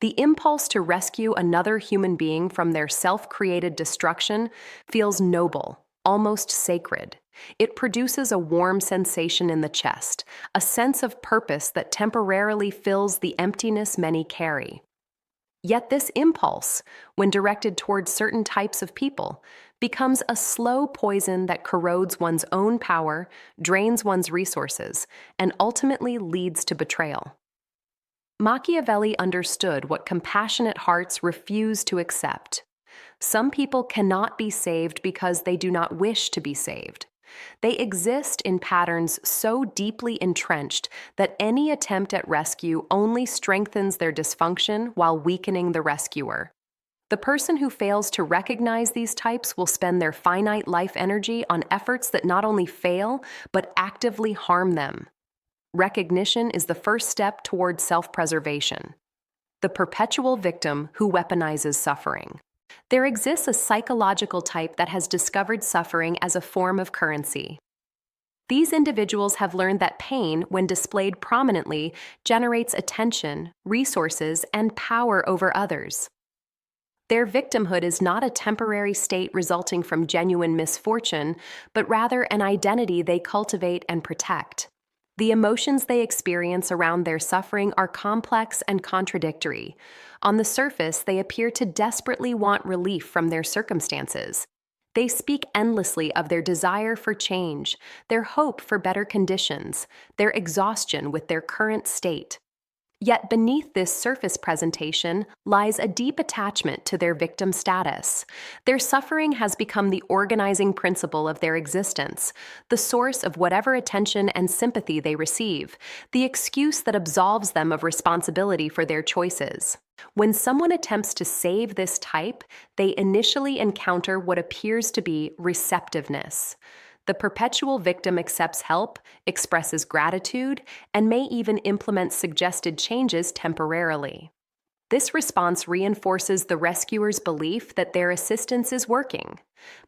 The impulse to rescue another human being from their self-created destruction feels noble, almost sacred. It produces a warm sensation in the chest, a sense of purpose that temporarily fills the emptiness many carry. Yet this impulse, when directed towards certain types of people, becomes a slow poison that corrodes one's own power, drains one's resources, and ultimately leads to betrayal. Machiavelli understood what compassionate hearts refuse to accept. Some people cannot be saved because they do not wish to be saved. They exist in patterns so deeply entrenched that any attempt at rescue only strengthens their dysfunction while weakening the rescuer. The person who fails to recognize these types will spend their finite life energy on efforts that not only fail, but actively harm them. Recognition is the first step toward self-preservation. The perpetual victim who weaponizes suffering. There exists a psychological type that has discovered suffering as a form of currency. These individuals have learned that pain, when displayed prominently, generates attention, resources, and power over others. Their victimhood is not a temporary state resulting from genuine misfortune, but rather an identity they cultivate and protect. The emotions they experience around their suffering are complex and contradictory. On the surface, they appear to desperately want relief from their circumstances. They speak endlessly of their desire for change, their hope for better conditions, their exhaustion with their current state. Yet beneath this surface presentation lies a deep attachment to their victim status. Their suffering has become the organizing principle of their existence, the source of whatever attention and sympathy they receive, the excuse that absolves them of responsibility for their choices. When someone attempts to save this type, they initially encounter what appears to be receptiveness. The perpetual victim accepts help, expresses gratitude, and may even implement suggested changes temporarily. This response reinforces the rescuer's belief that their assistance is working.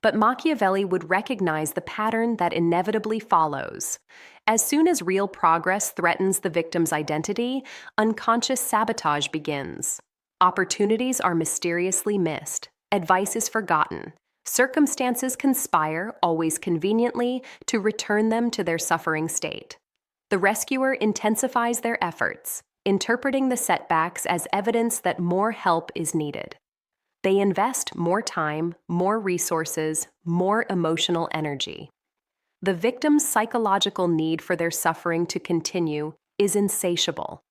But Machiavelli would recognize the pattern that inevitably follows. As soon as real progress threatens the victim's identity, unconscious sabotage begins. Opportunities are mysteriously missed. Advice is forgotten. Circumstances conspire, always conveniently, to return them to their suffering state. The rescuer intensifies their efforts, interpreting the setbacks as evidence that more help is needed. They invest more time, more resources, more emotional energy. The victim's psychological need for their suffering to continue is insatiable.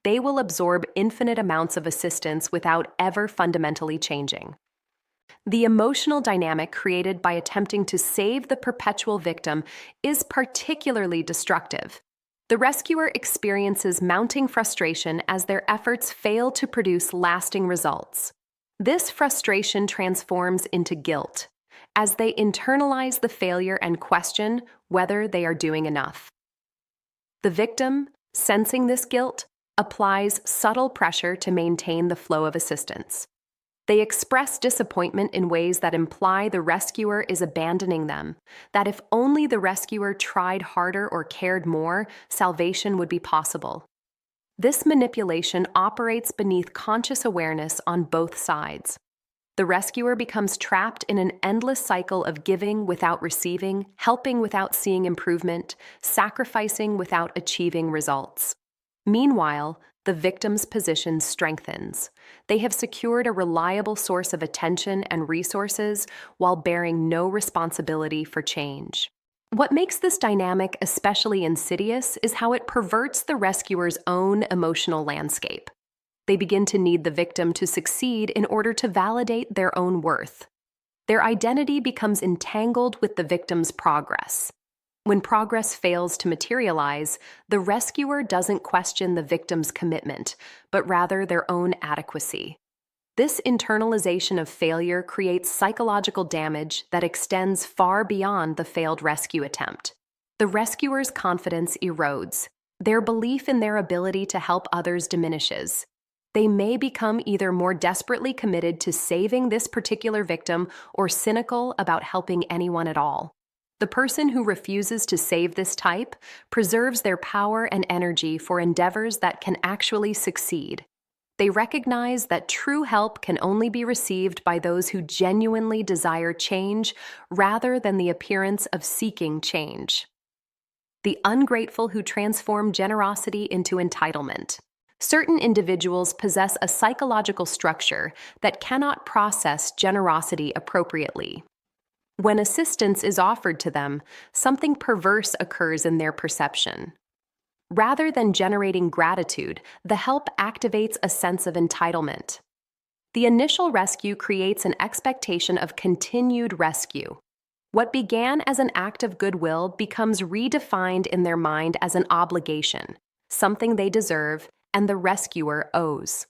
They will absorb infinite amounts of assistance without ever fundamentally changing. The emotional dynamic created by attempting to save the perpetual victim is particularly destructive. The rescuer experiences mounting frustration as their efforts fail to produce lasting results. This frustration transforms into guilt, as they internalize the failure and question whether they are doing enough. The victim, sensing this guilt, applies subtle pressure to maintain the flow of assistance. They express disappointment in ways that imply the rescuer is abandoning them, that if only the rescuer tried harder or cared more, salvation would be possible. This manipulation operates beneath conscious awareness on both sides. The rescuer becomes trapped in an endless cycle of giving without receiving, helping without seeing improvement, sacrificing without achieving results. Meanwhile, the victim's position strengthens. They have secured a reliable source of attention and resources while bearing no responsibility for change. What makes this dynamic especially insidious is how it perverts the rescuer's own emotional landscape. They begin to need the victim to succeed in order to validate their own worth. Their identity becomes entangled with the victim's progress. When progress fails to materialize, the rescuer doesn't question the victim's commitment, but rather their own adequacy. This internalization of failure creates psychological damage that extends far beyond the failed rescue attempt. The rescuer's confidence erodes. Their belief in their ability to help others diminishes. They may become either more desperately committed to saving this particular victim or cynical about helping anyone at all. The person who refuses to save this type preserves their power and energy for endeavors that can actually succeed. They recognize that true help can only be received by those who genuinely desire change rather than the appearance of seeking change. The ungrateful who transform generosity into entitlement. Certain individuals possess a psychological structure that cannot process generosity appropriately. When assistance is offered to them, something perverse occurs in their perception. Rather than generating gratitude, the help activates a sense of entitlement. The initial rescue creates an expectation of continued rescue. What began as an act of goodwill becomes redefined in their mind as an obligation, something they deserve and the rescuer owes.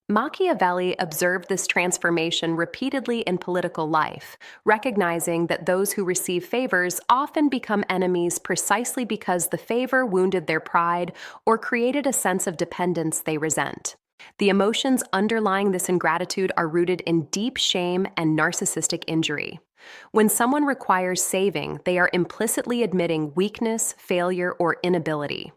Machiavelli observed this transformation repeatedly in political life, recognizing that those who receive favors often become enemies precisely because the favor wounded their pride or created a sense of dependence they resent. The emotions underlying this ingratitude are rooted in deep shame and narcissistic injury. When someone requires saving, they are implicitly admitting weakness, failure, or inability.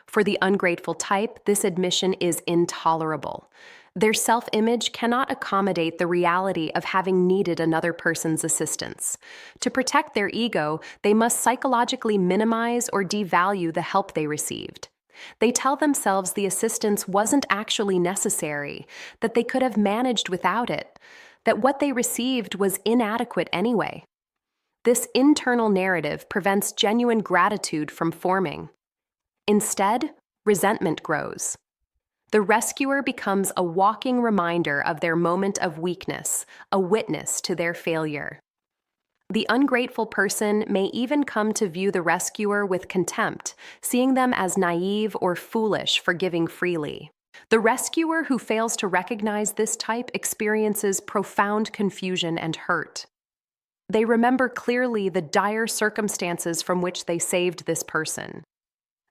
For the ungrateful type, this admission is intolerable. Their self-image cannot accommodate the reality of having needed another person's assistance. To protect their ego, they must psychologically minimize or devalue the help they received. They tell themselves the assistance wasn't actually necessary, that they could have managed without it, that what they received was inadequate anyway. This internal narrative prevents genuine gratitude from forming. Instead, resentment grows. The rescuer becomes a walking reminder of their moment of weakness, a witness to their failure. The ungrateful person may even come to view the rescuer with contempt, seeing them as naive or foolish for giving freely. The rescuer who fails to recognize this type experiences profound confusion and hurt. They remember clearly the dire circumstances from which they saved this person.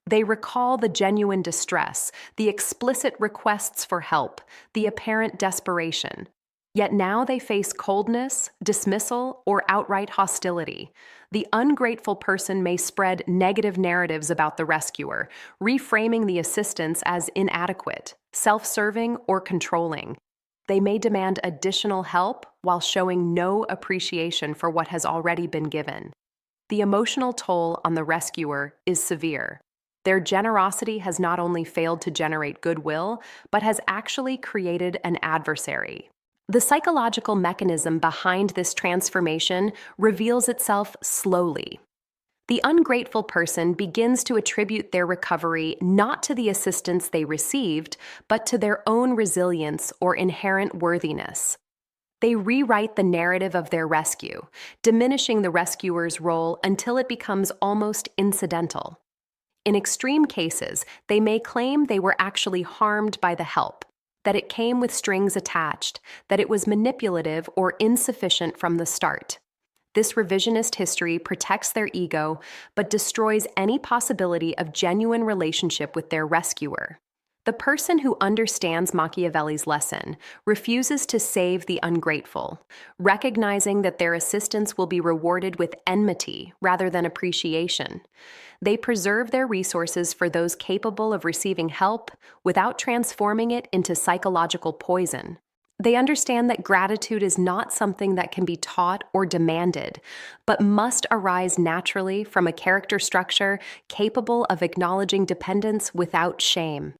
They recall the genuine distress, the explicit requests for help, the apparent desperation. Yet now they face coldness, dismissal, or outright hostility. The ungrateful person may spread negative narratives about the rescuer, reframing the assistance as inadequate, self-serving, or controlling. They may demand additional help while showing no appreciation for what has already been given. The emotional toll on the rescuer is severe. Their generosity has not only failed to generate goodwill, but has actually created an adversary. The psychological mechanism behind this transformation reveals itself slowly. The ungrateful person begins to attribute their recovery not to the assistance they received, but to their own resilience or inherent worthiness. They rewrite the narrative of their rescue, diminishing the rescuer's role until it becomes almost incidental. In extreme cases, they may claim they were actually harmed by the help, that it came with strings attached, that it was manipulative or insufficient from the start. This revisionist history protects their ego, but destroys any possibility of genuine relationship with their rescuer. The person who understands Machiavelli's lesson refuses to save the ungrateful, recognizing that their assistance will be rewarded with enmity rather than appreciation. They preserve their resources for those capable of receiving help without transforming it into psychological poison. They understand that gratitude is not something that can be taught or demanded, but must arise naturally from a character structure capable of acknowledging dependence without shame.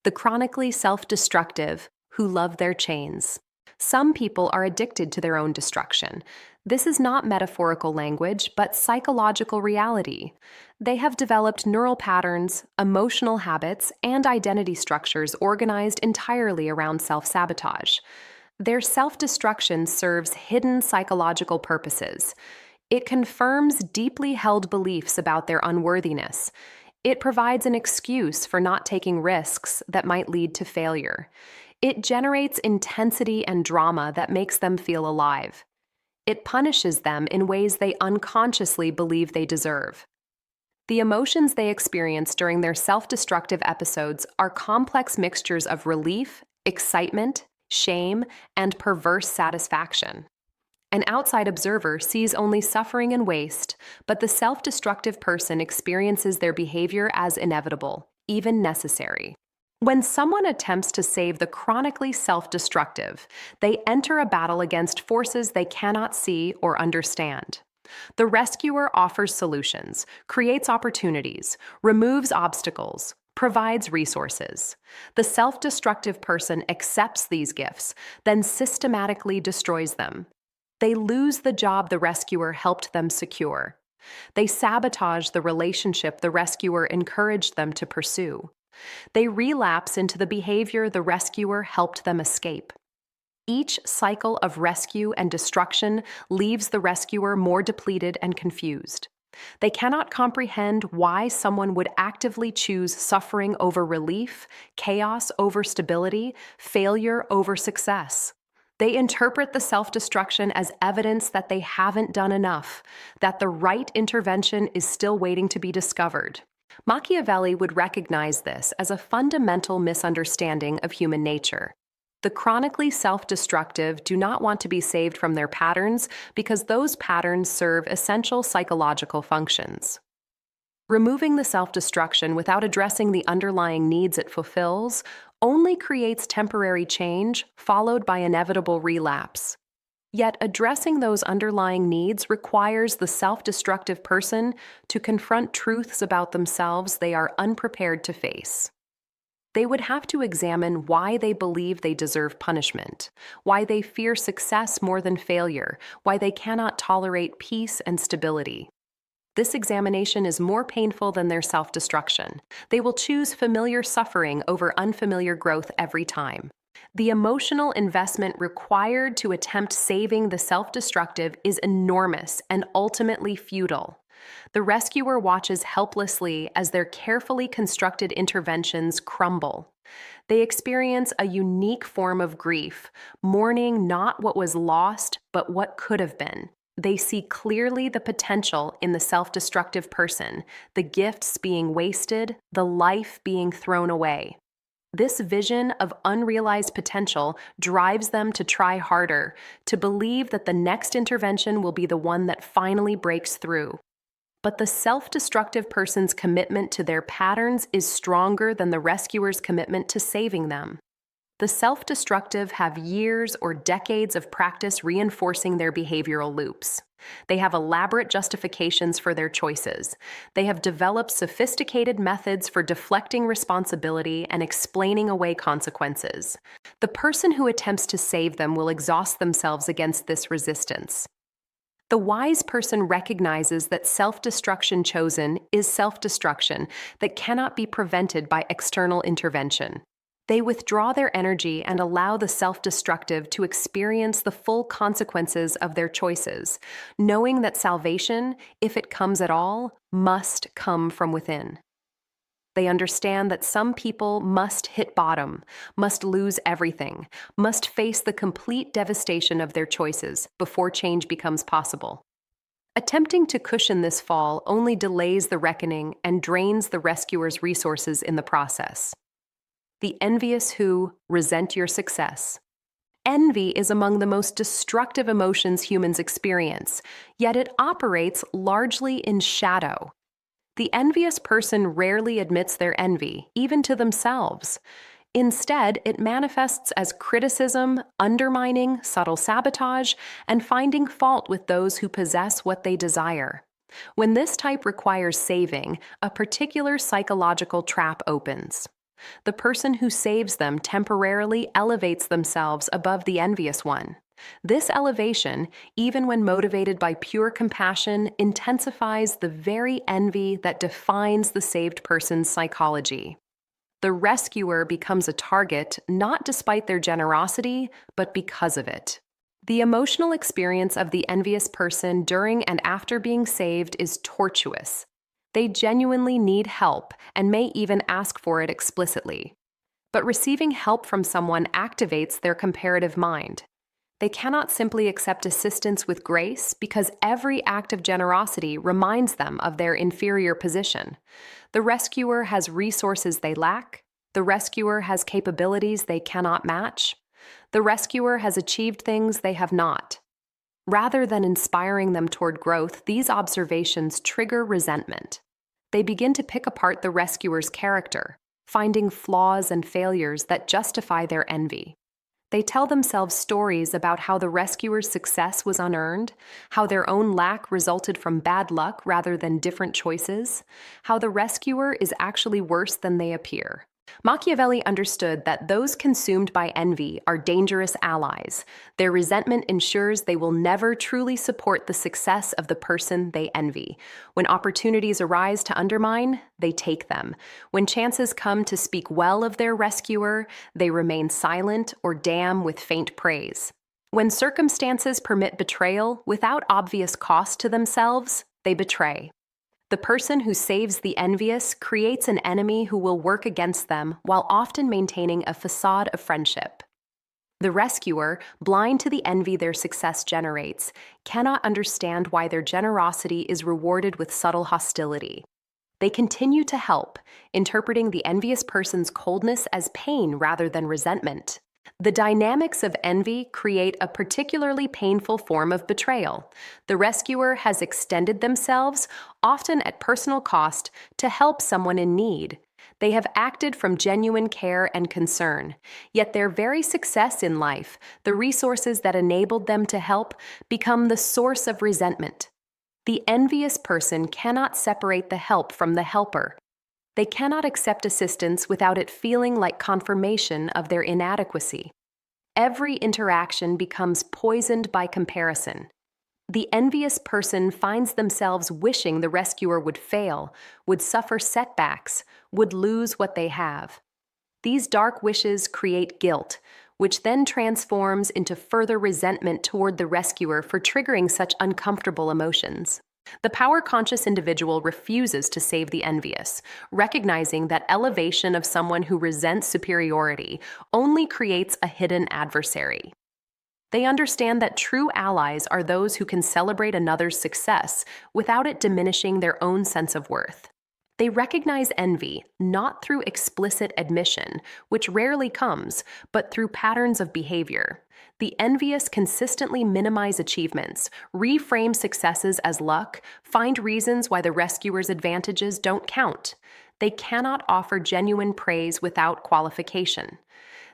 The chronically self-destructive who love their chains. Some people are addicted to their own destruction. This is not metaphorical language, but psychological reality. They have developed neural patterns, emotional habits, and identity structures organized entirely around self-sabotage. Their self-destruction serves hidden psychological purposes. It confirms deeply held beliefs about their unworthiness. It provides an excuse for not taking risks that might lead to failure. It generates intensity and drama that makes them feel alive. It punishes them in ways they unconsciously believe they deserve. The emotions they experience during their self-destructive episodes are complex mixtures of relief, excitement, shame, and perverse satisfaction. An outside observer sees only suffering and waste, but the self-destructive person experiences their behavior as inevitable, even necessary. When someone attempts to save the chronically self-destructive, they enter a battle against forces they cannot see or understand. The rescuer offers solutions, creates opportunities, removes obstacles, provides resources. The self-destructive person accepts these gifts, then systematically destroys them. They lose the job the rescuer helped them secure. They sabotage the relationship the rescuer encouraged them to pursue. They relapse into the behavior the rescuer helped them escape. Each cycle of rescue and destruction leaves the rescuer more depleted and confused. They cannot comprehend why someone would actively choose suffering over relief, chaos over stability, failure over success. They interpret the self-destruction as evidence that they haven't done enough, that the right intervention is still waiting to be discovered. Machiavelli would recognize this as a fundamental misunderstanding of human nature. The chronically self-destructive do not want to be saved from their patterns because those patterns serve essential psychological functions. Removing the self-destruction without addressing the underlying needs it fulfills only creates temporary change, followed by inevitable relapse. Yet addressing those underlying needs requires the self-destructive person to confront truths about themselves they are unprepared to face. They would have to examine why they believe they deserve punishment, why they fear success more than failure, why they cannot tolerate peace and stability. This examination is more painful than their self-destruction. They will choose familiar suffering over unfamiliar growth every time. The emotional investment required to attempt saving the self-destructive is enormous and ultimately futile. The rescuer watches helplessly as their carefully constructed interventions crumble. They experience a unique form of grief, mourning not what was lost, but what could have been. They see clearly the potential in the self-destructive person, the gifts being wasted, the life being thrown away. This vision of unrealized potential drives them to try harder, to believe that the next intervention will be the one that finally breaks through. But the self-destructive person's commitment to their patterns is stronger than the rescuer's commitment to saving them. The self-destructive have years or decades of practice reinforcing their behavioral loops. They have elaborate justifications for their choices. They have developed sophisticated methods for deflecting responsibility and explaining away consequences. The person who attempts to save them will exhaust themselves against this resistance. The wise person recognizes that self-destruction chosen is self-destruction that cannot be prevented by external intervention. They withdraw their energy and allow the self-destructive to experience the full consequences of their choices, knowing that salvation, if it comes at all, must come from within. They understand that some people must hit bottom, must lose everything, must face the complete devastation of their choices before change becomes possible. Attempting to cushion this fall only delays the reckoning and drains the rescuer's resources in the process. The envious who resent your success. Envy is among the most destructive emotions humans experience, yet it operates largely in shadow. The envious person rarely admits their envy, even to themselves. Instead, it manifests as criticism, undermining, subtle sabotage, and finding fault with those who possess what they desire. When this type requires saving, a particular psychological trap opens. The person who saves them temporarily elevates themselves above the envious one. This elevation, even when motivated by pure compassion, intensifies the very envy that defines the saved person's psychology. The rescuer becomes a target not despite their generosity, but because of it. The emotional experience of the envious person during and after being saved is tortuous. They genuinely need help and may even ask for it explicitly. But receiving help from someone activates their comparative mind. They cannot simply accept assistance with grace because every act of generosity reminds them of their inferior position. The rescuer has resources they lack. The rescuer has capabilities they cannot match. The rescuer has achieved things they have not. Rather than inspiring them toward growth, these observations trigger resentment. They begin to pick apart the rescuer's character. finding flaws and failures that justify their envy. They tell themselves stories about how the rescuer's success was unearned, how their own lack resulted from bad luck rather than different choices, how the rescuer is actually worse than they appear. Machiavelli understood that those consumed by envy are dangerous allies. Their resentment ensures they will never truly support the success of the person they envy. When opportunities arise to undermine, they take them. When chances come to speak well of their rescuer, they remain silent or damn with faint praise. When circumstances permit betrayal without obvious cost to themselves, they betray. The person who saves the envious creates an enemy who will work against them while often maintaining a facade of friendship. The rescuer, blind to the envy their success generates, cannot understand why their generosity is rewarded with subtle hostility. They continue to help, interpreting the envious person's coldness as pain rather than resentment. The dynamics of envy create a particularly painful form of betrayal. The rescuer has extended themselves, often at personal cost, to help someone in need. They have acted from genuine care and concern, yet their very success in life, the resources that enabled them to help, become the source of resentment. The envious person cannot separate the help from the helper. They cannot accept assistance without it feeling like confirmation of their inadequacy. Every interaction becomes poisoned by comparison. The envious person finds themselves wishing the rescuer would fail, would suffer setbacks, would lose what they have. These dark wishes create guilt, which then transforms into further resentment toward the rescuer for triggering such uncomfortable emotions. The power-conscious individual refuses to save the envious, recognizing that elevation of someone who resents superiority only creates a hidden adversary. They understand that true allies are those who can celebrate another's success without it diminishing their own sense of worth. They recognize envy not through explicit admission, which rarely comes, but through patterns of behavior. The envious consistently minimize achievements, reframe successes as luck, find reasons why the rescuer's advantages don't count. They cannot offer genuine praise without qualification.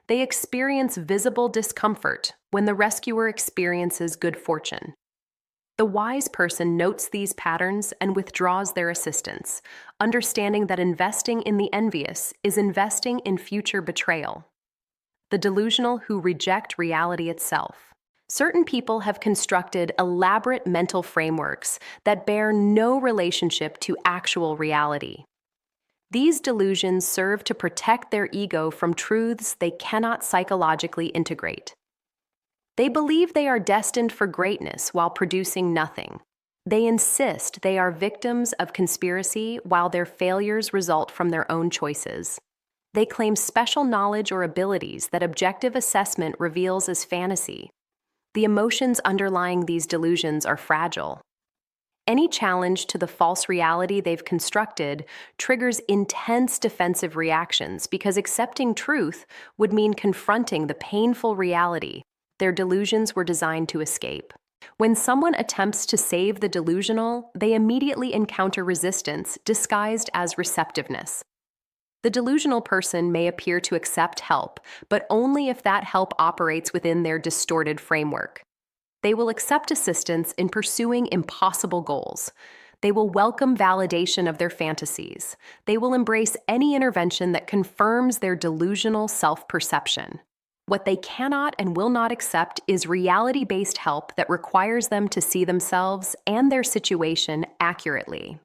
They experience visible discomfort when the rescuer experiences good fortune. The wise person notes these patterns and withdraws their assistance, understanding that investing in the envious is investing in future betrayal. The delusional who reject reality itself. Certain people have constructed elaborate mental frameworks that bear no relationship to actual reality. These delusions serve to protect their ego from truths they cannot psychologically integrate. They believe they are destined for greatness while producing nothing. They insist they are victims of conspiracy while their failures result from their own choices. They claim special knowledge or abilities that objective assessment reveals as fantasy. The emotions underlying these delusions are fragile. Any challenge to the false reality they've constructed triggers intense defensive reactions because accepting truth would mean confronting the painful reality their delusions were designed to escape. When someone attempts to save the delusional, they immediately encounter resistance disguised as receptiveness. The delusional person may appear to accept help, but only if that help operates within their distorted framework. They will accept assistance in pursuing impossible goals. They will welcome validation of their fantasies. They will embrace any intervention that confirms their delusional self-perception. What they cannot and will not accept is reality-based help that requires them to see themselves and their situation accurately.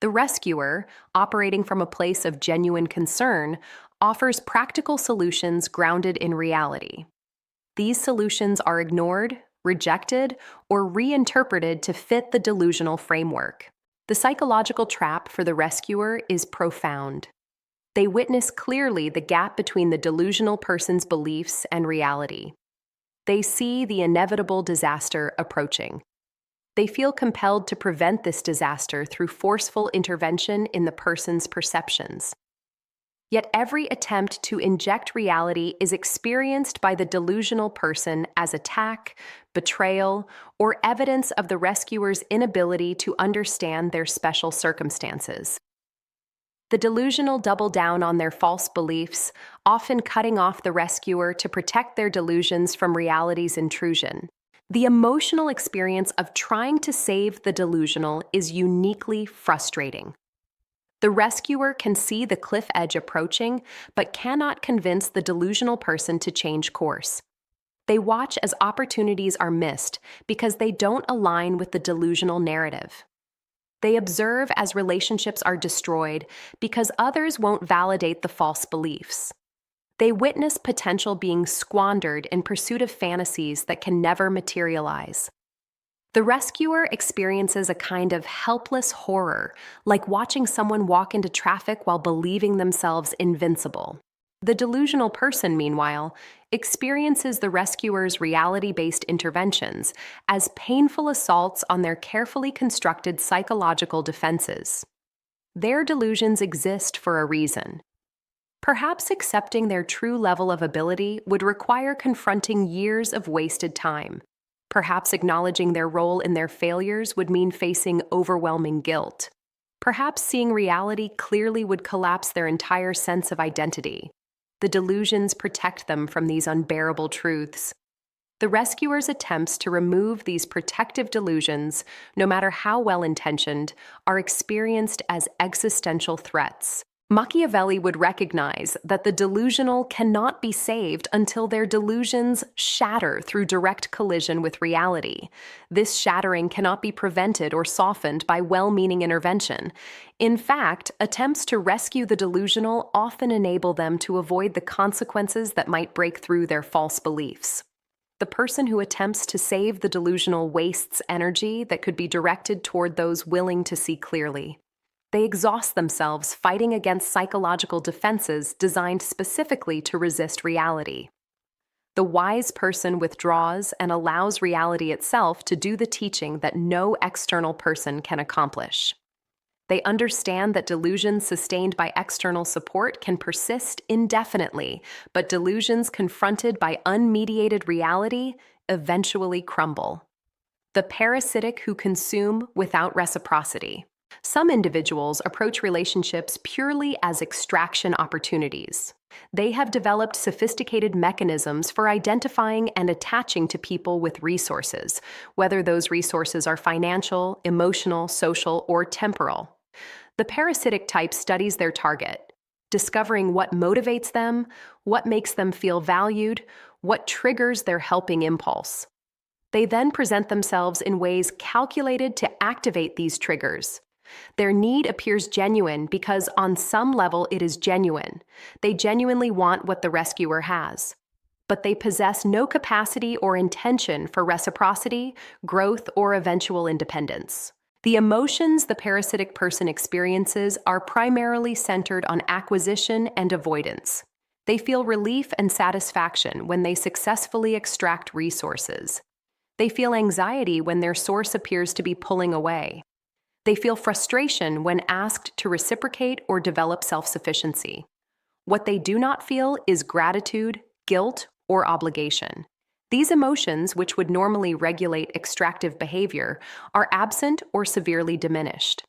The rescuer, operating from a place of genuine concern, offers practical solutions grounded in reality. These solutions are ignored, rejected, or reinterpreted to fit the delusional framework. The psychological trap for the rescuer is profound. They witness clearly the gap between the delusional person's beliefs and reality. They see the inevitable disaster approaching. They feel compelled to prevent this disaster through forceful intervention in the person's perceptions. Yet every attempt to inject reality is experienced by the delusional person as attack, betrayal, or evidence of the rescuer's inability to understand their special circumstances. The delusional double down on their false beliefs, often cutting off the rescuer to protect their delusions from reality's intrusion. The emotional experience of trying to save the delusional is uniquely frustrating. The rescuer can see the cliff edge approaching, but cannot convince the delusional person to change course. They watch as opportunities are missed because they don't align with the delusional narrative. They observe as relationships are destroyed because others won't validate the false beliefs. They witness potential being squandered in pursuit of fantasies that can never materialize. The rescuer experiences a kind of helpless horror, like watching someone walk into traffic while believing themselves invincible. The delusional person, meanwhile, experiences the rescuer's reality-based interventions as painful assaults on their carefully constructed psychological defenses. Their delusions exist for a reason. Perhaps accepting their true level of ability would require confronting years of wasted time. Perhaps acknowledging their role in their failures would mean facing overwhelming guilt. Perhaps seeing reality clearly would collapse their entire sense of identity. The delusions protect them from these unbearable truths. The rescuer's attempts to remove these protective delusions, no matter how well-intentioned, are experienced as existential threats. Machiavelli would recognize that the delusional cannot be saved until their delusions shatter through direct collision with reality. This shattering cannot be prevented or softened by well-meaning intervention. In fact, attempts to rescue the delusional often enable them to avoid the consequences that might break through their false beliefs. The person who attempts to save the delusional wastes energy that could be directed toward those willing to see clearly. They exhaust themselves fighting against psychological defenses designed specifically to resist reality. The wise person withdraws and allows reality itself to do the teaching that no external person can accomplish. They understand that delusions sustained by external support can persist indefinitely, but delusions confronted by unmediated reality eventually crumble. The parasitic who consume without reciprocity. Some individuals approach relationships purely as extraction opportunities. They have developed sophisticated mechanisms for identifying and attaching to people with resources, whether those resources are financial, emotional, social, or temporal. The parasitic type studies their target, discovering what motivates them, what makes them feel valued, what triggers their helping impulse. They then present themselves in ways calculated to activate these triggers. Their need appears genuine because on some level it is genuine. They genuinely want what the rescuer has. But they possess no capacity or intention for reciprocity, growth, or eventual independence. The emotions the parasitic person experiences are primarily centered on acquisition and avoidance. They feel relief and satisfaction when they successfully extract resources. They feel anxiety when their source appears to be pulling away. They feel frustration when asked to reciprocate or develop self-sufficiency. What they do not feel is gratitude, guilt, or obligation. These emotions, which would normally regulate extractive behavior, are absent or severely diminished.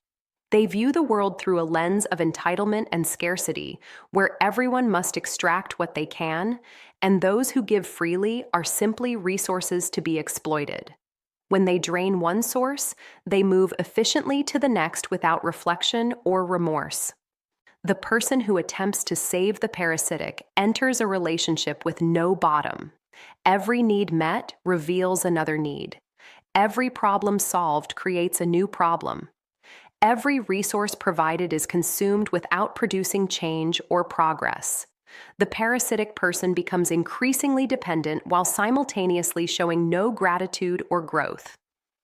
They view the world through a lens of entitlement and scarcity, where everyone must extract what they can, and those who give freely are simply resources to be exploited. When they drain one source, they move efficiently to the next without reflection or remorse. The person who attempts to save the parasitic enters a relationship with no bottom. Every need met reveals another need. Every problem solved creates a new problem. Every resource provided is consumed without producing change or progress. The parasitic person becomes increasingly dependent while simultaneously showing no gratitude or growth.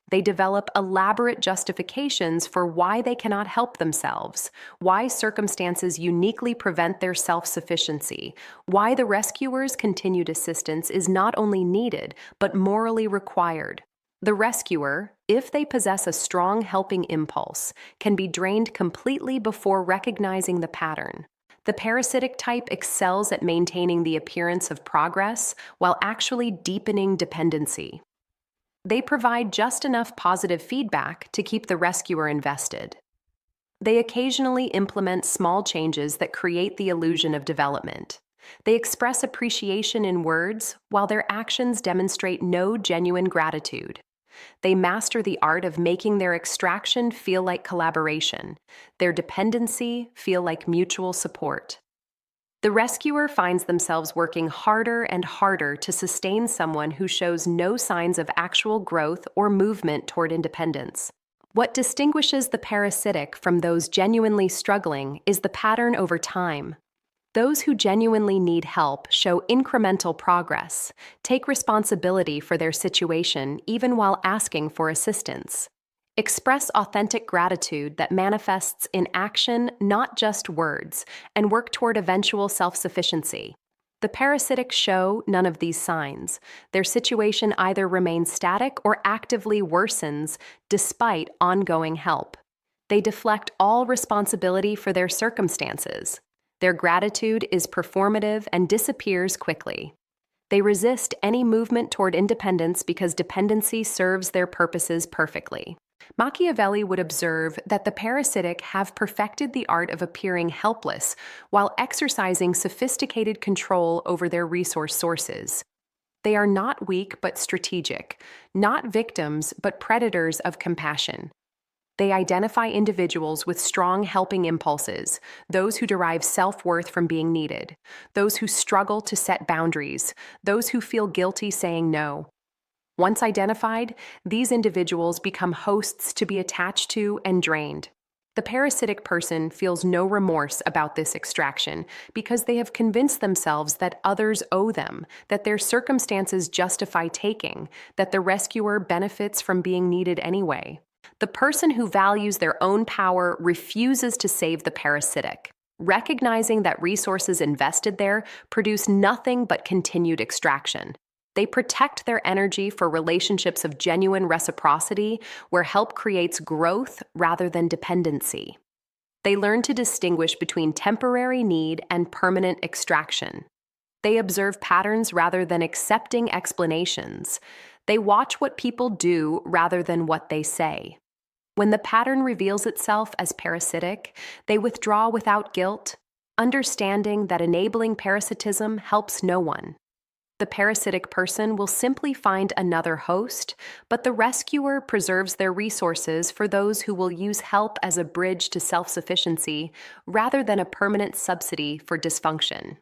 They develop elaborate justifications for why they cannot help themselves, why circumstances uniquely prevent their self-sufficiency, why the rescuer's continued assistance is not only needed, but morally required. The rescuer, if they possess a strong helping impulse, can be drained completely before recognizing the pattern. The parasitic type excels at maintaining the appearance of progress while actually deepening dependency. They provide just enough positive feedback to keep the rescuer invested. They occasionally implement small changes that create the illusion of development. They express appreciation in words, while their actions demonstrate no genuine gratitude. They master the art of making their extraction feel like collaboration, their dependency feel like mutual support. The rescuer finds themselves working harder and harder to sustain someone who shows no signs of actual growth or movement toward independence. What distinguishes the parasitic from those genuinely struggling is the pattern over time. Those who genuinely need help show incremental progress, take responsibility for their situation even while asking for assistance. Express authentic gratitude that manifests in action, not just words, and work toward eventual self-sufficiency. The parasitic show none of these signs. Their situation either remains static or actively worsens despite ongoing help. They deflect all responsibility for their circumstances. Their gratitude is performative and disappears quickly. They resist any movement toward independence because dependency serves their purposes perfectly. Machiavelli would observe that the parasitic have perfected the art of appearing helpless while exercising sophisticated control over their resource sources. They are not weak but strategic, not victims but predators of compassion. They identify individuals with strong helping impulses, those who derive self-worth from being needed, those who struggle to set boundaries, those who feel guilty saying no. Once identified, these individuals become hosts to be attached to and drained. The parasitic person feels no remorse about this extraction because they have convinced themselves that others owe them, that their circumstances justify taking, that the rescuer benefits from being needed anyway. The person who values their own power refuses to save the parasitic, recognizing that resources invested there produce nothing but continued extraction. They protect their energy for relationships of genuine reciprocity, where help creates growth rather than dependency. They learn to distinguish between temporary need and permanent extraction. They observe patterns rather than accepting explanations. They watch what people do rather than what they say. When the pattern reveals itself as parasitic, they withdraw without guilt, understanding that enabling parasitism helps no one. The parasitic person will simply find another host, but the rescuer preserves their resources for those who will use help as a bridge to self-sufficiency rather than a permanent subsidy for dysfunction.